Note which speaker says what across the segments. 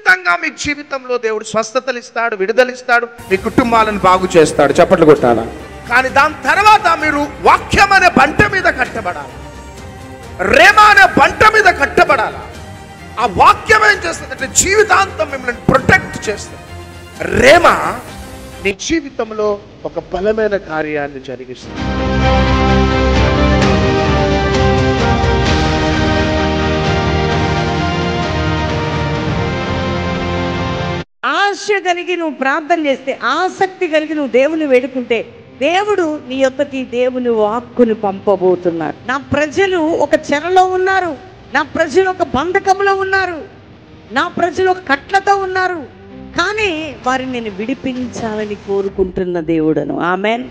Speaker 1: అద్భుతంగా మీ జీవితంలో దేవుడు స్వస్థతలు ఇస్తాడు, విడుదలిస్తాడు, మీ కుటుంబాలను బాగు చేస్తాడు. చప్పట్లు కొట్టాలా? కానీ దాని తర్వాత మీరు వాక్యం అనే బంట మీద కట్టబడాలి, రేమ అనే బంట మీద కట్టబడాలి. ఆ వాక్యం ఏం చేస్తుందంటే జీవితాంతం మిమ్మల్ని ప్రొటెక్ట్ చేస్తుంది. రేమ నీ జీవితంలో ఒక బలమైన కార్యాన్ని జరిగిస్తుంది.
Speaker 2: ఆశ కలిగి నువ్వు ప్రార్థన చేస్తే, ఆసక్తి కలిగి నువ్వు దేవుని వేడుకుంటే, దేవుడు నీ యొక్కకి దేవుని వాక్కుని పంపబోతున్నాడు. నా ప్రజలు ఒక చెరలో ఉన్నారు, నా ప్రజలు ఒక బంధకంలో ఉన్నారు, నా ప్రజలు ఒక కట్లతో ఉన్నారు, కానీ వారిని నేను విడిపించాలని కోరుకుంటున్న దేవుడను. ఆమేన్.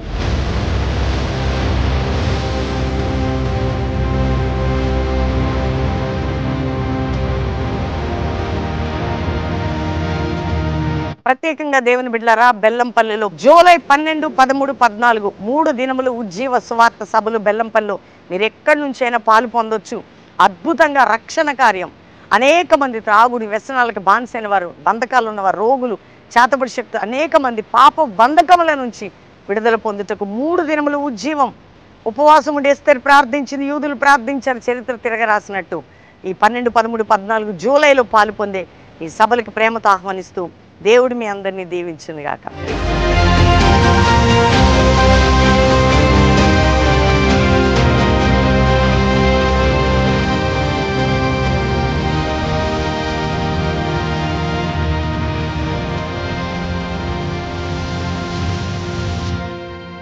Speaker 2: ప్రత్యేకంగా దేవుని బిడ్డలారా, బెల్లంపల్లిలో జూలై 12, 13, 14 3 దినములు ఉజ్జీవ సువార్త సభలు బెల్లంపల్లిలో మీరు ఎక్కడి నుంచైనా పాలు పొందొచ్చు. అద్భుతంగా రక్షణ కార్యం, అనేక మంది త్రాగుడి వ్యసనాలకు బానిసైన వారు, బంధకాలు ఉన్నవారు, రోగులు, చేతబడి శక్తి, అనేక మంది పాప బంధకముల నుంచి విడుదల పొందుటకు 3 దినములు ఉజ్జీవం. ఉపవాసం ఉండేస్తారు, ప్రార్థించింది, యూదులు ప్రార్థించారు, చరిత్ర తిరగరాసినట్టు. ఈ 12, 13, 14 జూలైలో పాలు పొందే ఈ సభలకు ప్రేమతో ఆహ్వానిస్తూ దేవుడు మీ అందరినీ దీవించును గాక.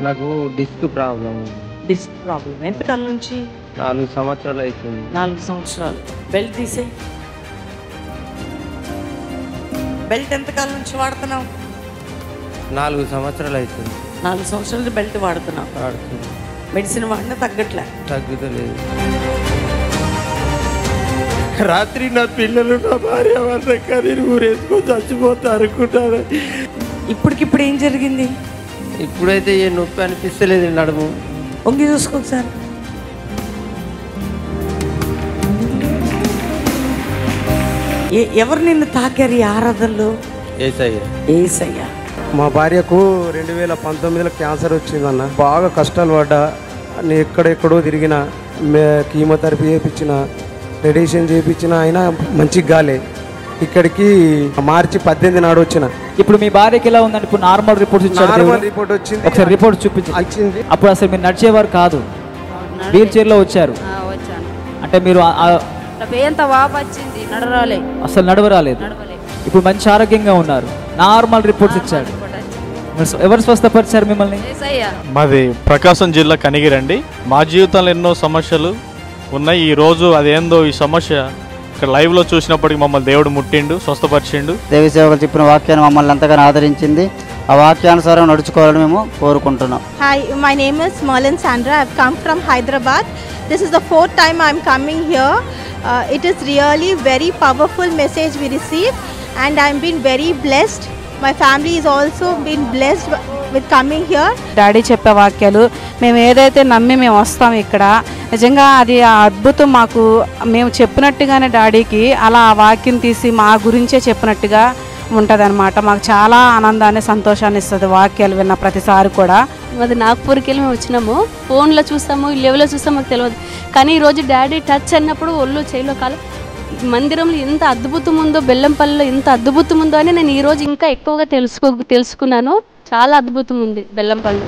Speaker 3: నాకు డిస్క్ ప్రాబ్లం.
Speaker 2: ఎంతకాలం నుంచి?
Speaker 3: 4 సంవత్సరాలు అవుతుంది.
Speaker 2: 4 సంవత్సరాలు. బెల్ట్ తీసే. బెల్ట్ ఎంతకాలం నుంచి వాడుతున్నావు?
Speaker 3: 4 సంవత్సరాలు అవుతుంది.
Speaker 2: 4 సంవత్సరాలు బెల్ట్ వాడుతున్నావు. మెడిసిన్ వాడినా తగ్గట్లే.
Speaker 3: తగ్గుతలేదు. రాత్రి నా పిల్లలు, నా భార్య వాళ్ళ కరీరు ఊరేసుకొని చచ్చిపోతా అనుకుంటాను.
Speaker 2: ఇప్పటికిప్పుడు ఏం జరిగింది?
Speaker 3: ఇప్పుడైతే ఏ నొప్పి అనిపిస్తలేదు. నడుము
Speaker 2: వంగి చూసుకో సార్. ఎవరు నిన్ను తాకారు ఈ ఆరాధనలో? ఏసయ్య.
Speaker 4: మా భార్యకు 2019లో క్యాన్సర్ వచ్చిందన్న. బాగా కష్టాలు పడ్డా, నేను ఎక్కడెక్కడో తిరిగిన, కీమోథెరపీ చేయించిన, రేడియేషన్ చేయించిన, అయినా మంచిగా గాలే. ఇక్కడికి మార్చి 18 నాడు వచ్చిన.
Speaker 5: ఇప్పుడు మీ భార్యకి ఎలా ఉందండి? ఇప్పుడు నార్మల్ రిపోర్ట్స్ ఇచ్చారు.
Speaker 4: నార్మల్ రిపోర్ట్ వచ్చింది.
Speaker 5: ఒకసారి రిపోర్ట్ చూపించింది. అప్పుడు అసలు మీరు నడిచేవారు కాదు, వీల్ చైర్లో వచ్చారు. అంటే మీరు అసలు నడవరాలేదు. ఇప్పుడు మంచి ఆరోగ్యంగా ఉన్నారు. నార్మల్ రిపోర్ట్స్ ఇచ్చారు. ఎవరు స్వస్థపరిచారు మిమ్మల్ని?
Speaker 6: మాది ప్రకాశం జిల్లా కనిగిరండి. మా జీవితంలో ఎన్నో సమస్యలు ఉన్నాయి. ఈ రోజు అదేందో ఈ సమస్య ఇక్కడ లైవ్ లో చూసినప్పటికీ మమ్మల్ని దేవుడు ముట్టిండు, స్వస్థపరిచిండు.
Speaker 7: దేవి సేవకులు చెప్పిన వాక్యాన్ని మమ్మల్ని ఎంతగానో ఆదరించింది. ఆ వాక్యానుసారం నడుచుకోవాలని మేము కోరుకుంటున్నాం.
Speaker 8: Hi, my name is Merlin Sandra. I've come from Hyderabad. This is the 4th time I'm coming here. It is really very powerful message we received, and I'm been very blessed. My family is also been blessed with coming here.
Speaker 9: Daddy చెప్పే వాక్యాలు మేము ఏదైతే నమ్మి మేము వస్తాం ఇక్కడ, నిజంగా అది ఆ అద్భుతం. మాకు మేము చెప్పినట్టుగానే డాడీకి అలా ఆ వాక్యం తీసి మా గురించే చెప్పినట్టుగా ఉంటుంది అనమాట. మాకు చాలా ఆనందాన్ని, సంతోషాన్ని ఇస్తుంది వాక్యాలు విన్న ప్రతిసారి కూడా.
Speaker 10: అది నాగ్పూర్కి వెళ్ళి మేము వచ్చినాము. ఫోన్లో చూస్తాము, లెవెల్లో చూస్తాము, మాకు తెలియదు. కానీ ఈరోజు డాడీ టచ్ అన్నప్పుడు ఒళ్ళు చేయిలో కాలు, మందిరంలో ఎంత అద్భుతం ఉందో, బెల్లంపల్లిలో ఎంత అద్భుతం ఉందో అని నేను ఈరోజు ఇంకా ఎక్కువగా తెలుసుకున్నాను. చాలా అద్భుతం ఉంది బెల్లంపల్లి.